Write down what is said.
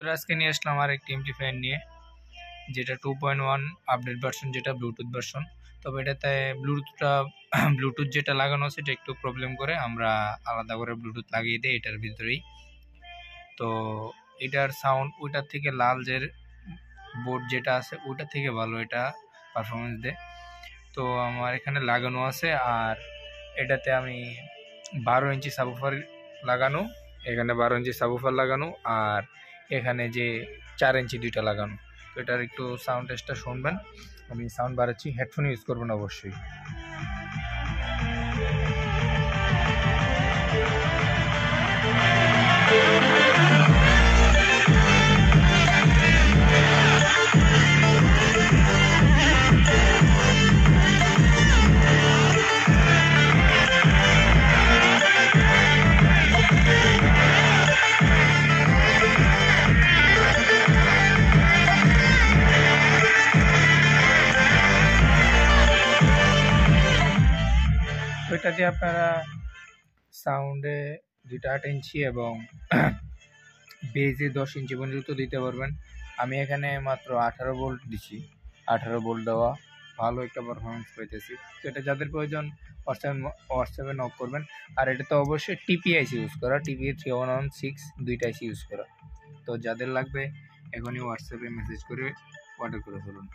তো আজকে নিয়ে আসলাম আর একটি এমপ্লিফায়ার নিয়ে, যেটা 2.1 আপডেট ভার্সন, যেটা ব্লুটুথ ভার্সন। তবে এটাতে ব্লুটুথ যেটা লাগানো আছে এটা একটু প্রবলেম করে, আমরা আলাদা করে ব্লুটুথ লাগিয়ে দিই এটার ভিতরেই। তো এটার সাউন্ড ওইটার থেকে লাল যে বোর্ড যেটা আছে ওইটা থেকে ভালো এটা পারফরমেন্স দেয়। তো আমার এখানে লাগানো আছে, আর এটাতে আমি 12 ইঞ্চি সাবউফার লাগানো, এখানে 12 ইঞ্চি সাবউফার লাগানো, আর এখানে যে 4 ইঞ্চি দুইটা লাগানো। তো এটার একটু সাউন্ড টেস্টটা শুনবেন। আমি সাউন্ড বাড়াচ্ছি, হেডফোন ইউজ করবেন অবশ্যই। তো এটা দিয়ে আপনারা সাউন্ডে 2টা 8 ইঞ্চি এবং বেজে 10 ইঞ্চি পর্যন্ত দিতে পারবেন। আমি এখানে মাত্র 18 ভোল্ট দিছি, 18 ভোল্ট দেওয়া ভালো একটা পারফরমেন্স পাইতেছি। তো এটা যাদের প্রয়োজন হোয়াটসঅ্যাপে নক করবেন। আর এটা তো অবশ্যই টিপি আইসি ইউজ করা, টিপি 3116 দুইটা আইসি ইউজ করা। তো যাদের লাগবে এখনই হোয়াটসঅ্যাপে মেসেজ করে অর্ডার করে ফেলুন।